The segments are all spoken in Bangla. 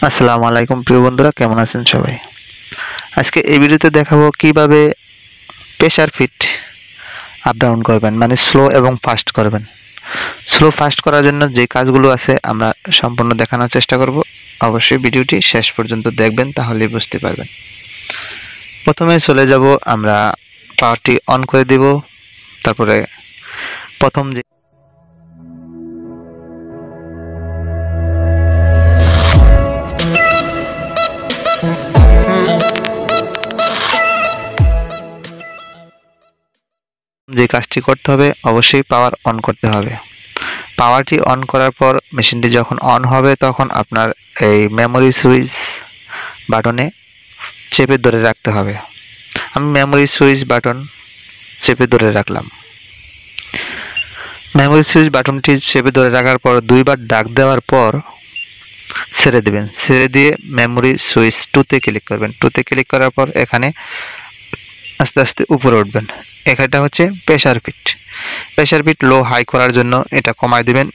আসসালামু আলাইকুম প্রিয় বন্ধুরা, কেমন আছেন সবাই? আজকে এই ভিডিওতে দেখাবো কিভাবে প্রেসার ফিট আপ ডাউন করবেন, মানে স্লো এবং ফাস্ট করবেন। স্লো ফাস্ট করার জন্য যে কাজগুলো আছে আমরা সম্পূর্ণ দেখানোর চেষ্টা করব। অবশ্যই ভিডিওটি শেষ পর্যন্ত দেখবেন, তাহলেই বুঝতে পারবেন। প্রথমে চলে যাব, আমরা পাওয়ারটি অন করে দিব। তারপরে প্রথম যে কাজটি করতে হবে, অবশ্যই পাওয়ার অন করতে হবে। পাওয়ারটি অন করার পর মেশিনটি যখন অন হবে তখন আপনার এই মেমোরি সুইচ বাটনে চেপে ধরে রাখতে হবে। আমি মেমোরি সুইচ বাটন চেপে ধরে রাখলাম। মেমোরি সুইচ বাটনটি চেপে ধরে রাখার পর দুইবার ডাক দেওয়ার পর ছেড়ে দেবেন। ছেড়ে দিয়ে মেমোরি সুইচ টুতে ক্লিক করবেন। টুতে ক্লিক করার পর এখানে আস্তে আস্তে উপরে উঠবেন। এটা হচ্ছে pressure fit. Pressure fit low high করার জন্য এটা কমায় দিবেন।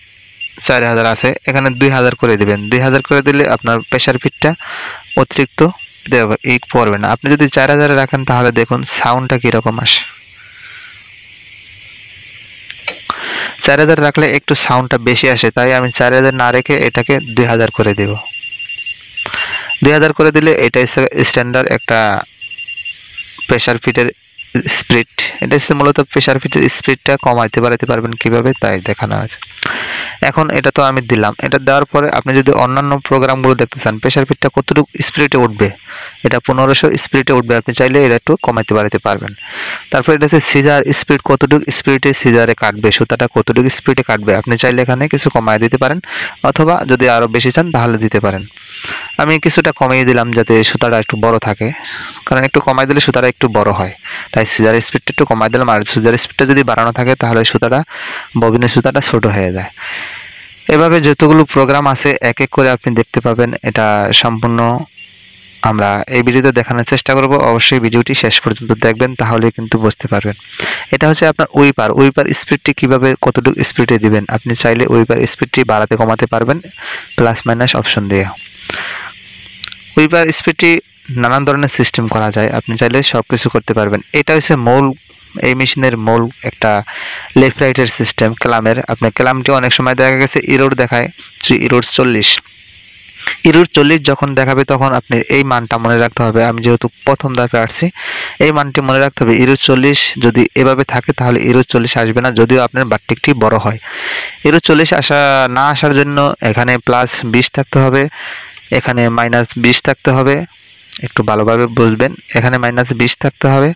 4000 আছে, এখানে 2000 করে দিবেন। 2000 করে দিলে আপনার প্রেসার ফিটটা অতিরিক্ত পড়বে না। আপনি যদি 4000 রাখেন তাহলে দেখুন সাউন্ডটা কিরকম আসে। 4000 রাখলে একটু সাউন্ডটা বেশি আসে, তাই আমি 4000 না রেখে এটাকে 2000 করে দেব। 2000 করে দিলে এটা স্ট্যান্ডার্ড একটা প্রেসার ফিটের স্পিড। এটা হচ্ছে মূলত প্রেসার ফিটের স্পিডটা কমাইতে বাড়াতে পারবেন কিভাবে, তাই দেখানো আছে। এখন এটা তো আমি দিলাম। এটা দেওয়ার পরে আপনি যদি অন্যান্য প্রোগ্রামগুলো দেখতে চান, প্রেসার ফিটটা কতটুকু স্পিডে উঠবে, এটা 1500 স্পিডে উঠবে, আপনি চাইলে এটা একটু কমাইতে বাড়াতে পারবেন। তারপর এটা হচ্ছে সিজার স্পিড, কতটুকু স্পিডে সিজারে কাটবে, সুতাটা কতটুকু স্পিডে কাটবে, আপনি চাইলে এখানে কিছু কমায় দিতে পারেন, অথবা যদি আরও বেশি চান তাহলে দিতে পারেন। আমি কিছুটা কমিয়ে দিলাম যাতে সুতাটা একটু বড় থাকে, কারণ একটু কমাই দিলে সুতাটা একটু বড় হয়, তাই সিজার স্পিডটা একটু কমাই দিলাম। আর সিজার স্পিডটা যদি বাড়ানো থাকে তাহলে সুতাটা, ববিনের সুতাটা ছোট হয়ে যায়। এভাবে যতগুলো প্রোগ্রাম আছে এক এক করে আপনি দেখতে পাবেন। এটা সম্পূর্ণ আমরা এই ভিডিওতে দেখানোর চেষ্টা করব। অবশ্যই ভিডিওটি শেষ পর্যন্ত দেখবেন, তাহলে কিন্তু বুঝতে পারবেন। এটা হচ্ছে আপনার উইপার স্পিডটি কিভাবে কতটুকু স্পিডে দিবেন। আপনি চাইলে উইপার স্পিডটি বাড়াতে কমাতে পারবেন প্লাস মাইনাস অপশন দিয়ে। উইপার স্পিডটি নানান ধরনের সিস্টেম করা যায়, আপনি চাইলে সব কিছু করতে পারবেন। এটা হচ্ছে মূল, এই মেশিনের মূল একটা লেফট রাইটের সিস্টেম ক্লামের। আপনার ক্লামটি অনেক সময় দেখা গেছে ইরোর দেখায়, ইরোর 40। ইরোর 40 যখন দেখাবে তখন আপনি এই মানটা মনে রাখতে হবে। আমি যেহেতু প্রথম ধাপে আসছি, এই মানটি মনে রাখতে হবে। ইরোর 40 যদি এভাবে থাকে তাহলে ইরোর 40 আসবে না, যদিও আপনার বাট্টিকটি বড় হয়। ইরোর 40 না আসার জন্য এখানে প্লাস 20 থাকতে হবে, এখানে মাইনাস 20 থাকতে হবে। একটু ভালোভাবে বুঝবেন, এখানে মাইনাস 20 থাকতে হবে,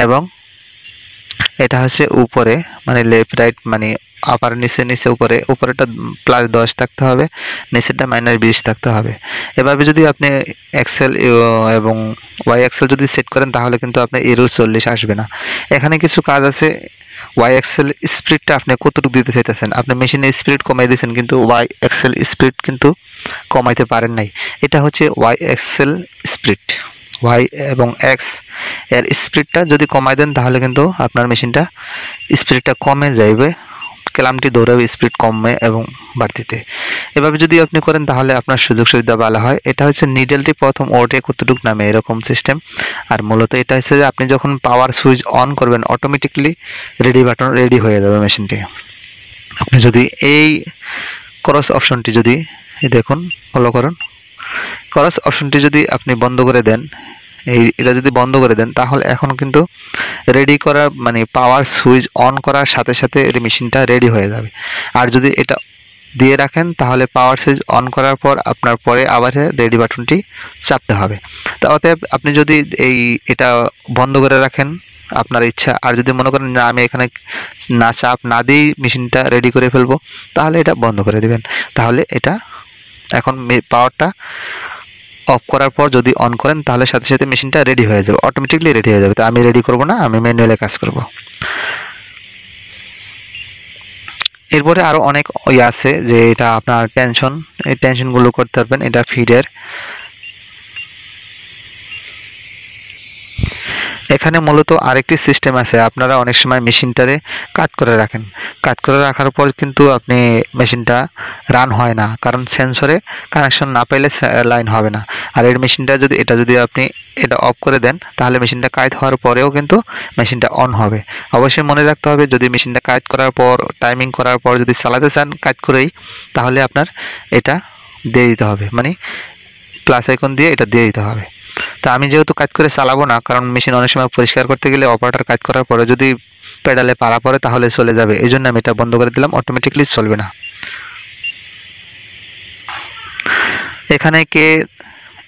এবং এটা হচ্ছে উপরে, মানে লেফট রাইট, মানে আপার নিচে নিচে উপরে, উপরেটা প্লাস 10 থাকতে হবে, নিচেরটা মাইনাস 20 থাকতে হবে। এভাবে যদি আপনি এক্সেল এবং ওয়াই এক্সেল যদি সেট করেন তাহলে কিন্তু আপনার এরর 40 আসবে না। এখানে কিছু কাজ আছে। ওয়াই এক্সেল স্পিডটা আপনি কতটুকু দিতে চাইতেছেন, আপনি মেশিনের স্পিড কমাই দিয়েছেন কিন্তু ওয়াই এক্সেল স্পিড কিন্তু কমাইতে পারেন নাই। এটা হচ্ছে ওয়াই এক্সেল স্পিড। ওয়াই এবং এক্স এর স্পিডটা যদি কমাই দেন তাহলে কিন্তু আপনার মেশিনটা স্পিডটা কমে যাইবে, ক্লামটি দৌড়াবে স্পিড কমে এবং বাড়তিতে। এভাবে যদি আপনি করেন তাহলে আপনার সুযোগ সুবিধা ভালো হয়। এটা হচ্ছে নিডেলটি প্রথম ওঠে কতটুকু নামে, এরকম সিস্টেম। আর মূলত এটা হচ্ছে যে আপনি যখন পাওয়ার সুইচ অন করবেন অটোমেটিকলি রেডি বাটন রেডি হয়ে যাবে মেশিনটি। আপনি যদি এই ক্রস অপশনটি যদি দেখুন, ফলো করুন, ক্রস অপশনটি যদি আপনি বন্ধ করে দেন, এটা যদি বন্ধ করে দেন তাহলে এখন কিন্তু রেডি করা, মানে পাওয়ার সুইচ অন করার সাথে সাথে এই মেশিনটা রেডি হয়ে যাবে। আর যদি এটা দিয়ে রাখেন তাহলে পাওয়ার সুইচ অন করার পর আপনার পরে আবার রেডি বাটনটি চাপতে হবে। তো অতএব আপনি যদি এটা বন্ধ করে রাখেন আপনার ইচ্ছা, আর যদি মনে করেন না আমি এখানে না চাপ না দিয়েই মেশিনটা রেডি করে ফেলবো, তাহলে এটা বন্ধ করে দিবেন। তাহলে এটা এখন পাওয়ারটা অফ করার পর যদি অন করেন তাহলে সাথে সাথে মেশিনটা রেডি হয়ে যাবে, অটোমেটিকলি রেডি হয়ে যাবে। তো আমি রেডি করব না, আমি ম্যানুয়ালি কাজ করব। এরপরে আরও অনেক আছে যে এটা আপনার টেনশন, এই টেনশনগুলো করতে পারবেন। এটা ফিডের এখানে মূলত আরেকটি সিস্টেম আছে, আপনারা অনেক সময় মেশিনটারে কাট করে রাখেন, কাট করে রাখার পর কিন্তু আপনি মেশিনটা রান হয় না, কারণ সেন্সরে কানেকশন না পেলে লাইন হবে না। আর এই মেশিনটা যদি আপনি এটা অফ করে দেন, তাহলে মেশিনটা কাজ হওয়ার পরেও কিন্তু মেশিনটা অন হবে। অবশ্যই মনে রাখতে হবে, যদি মেশিনটা কাজ করার পর টাইমিং করার পর যদি চালাতে চান কাজ করেই, তাহলে আপনার এটা দিয়ে দিতে হবে, মানে প্লাস আইকন দিয়ে এটা দিয়ে দিতে হবে। তা আমি যেহেতু কাজ করে চালাবো না, কারণ মেশিন অনেক সময় পরিষ্কার করতে গেলে অপারেটর কাজ করার পরে যদি পেডালে পাড়া পড়ে তাহলে চলে যাবে, এই জন্য আমি এটা বন্ধ করে দিলাম, অটোমেটিকলি চলবে না। এখানে কে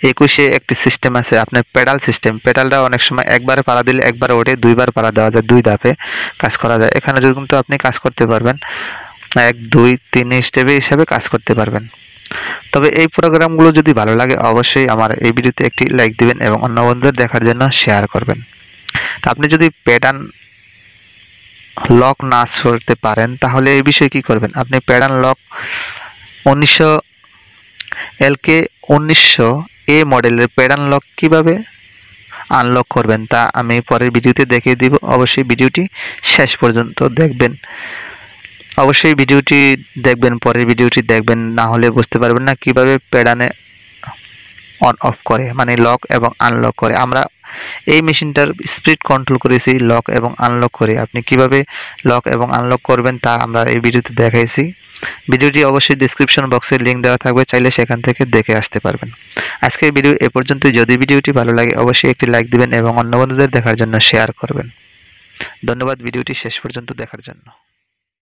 21-এ একটি সিস্টেম আছে আপনার পেডাল সিস্টেম। পেডালটা অনেক সময় একবারে পাড়া দিলে একবারে ওঠে, দুইবার পাড়া দেওয়া যায়, 2 ধাপে কাজ করা যায়। এখানে যদি কিন্তু আপনি কাজ করতে পারবেন 1 2 3 স্টেপে হিসাবে কাজ করতে পারবেন। তবে এই প্রোগ্রামগুলো যদি ভালো লাগে অবশ্যই আমার এই ভিডিওতে একটি লাইক দিবেন এবং অন্য বন্ধুদের দেখার জন্য শেয়ার করবেন। তা আপনি যদি প্যাটার্ন লক না করতে পারেন তাহলে এই বিষয়ে কি করবেন, আপনি প্যাটার্ন লক 1900 এলকে 1900 এ মডেলের প্যাটার্ন লক কিভাবে আনলক করবেন তা আমি পরের ভিডিওতে দেখিয়ে দিব। অবশ্যই ভিডিওটি শেষ পর্যন্ত দেখবেন, অবশ্যই ভিডিওটি দেখবেন, পরের ভিডিওটি দেখবেন, না হলে বুঝতে পারবেন না কিভাবে প্যাটার্নে অন অফ করে, মানে লক এবং আনলক করে। আমরা এই মেশিনটার স্পিড কন্ট্রোল করেছি লক এবং আনলক করে, আপনি কিভাবে লক এবং আনলক করবেন তা আমরা এই ভিডিওতে দেখাইছি। ভিডিওটি অবশ্যই ডেসক্রিপশন বক্সে লিঙ্ক দেওয়া থাকবে, চাইলে সেখান থেকে দেখে আসতে পারবেন। আজকের ভিডিও এ পর্যন্তই। যদি ভিডিওটি ভালো লাগে অবশ্যই একটি লাইক দিবেন এবং অন্য বন্ধুদের দেখার জন্য শেয়ার করবেন। ধন্যবাদ ভিডিওটি শেষ পর্যন্ত দেখার জন্য।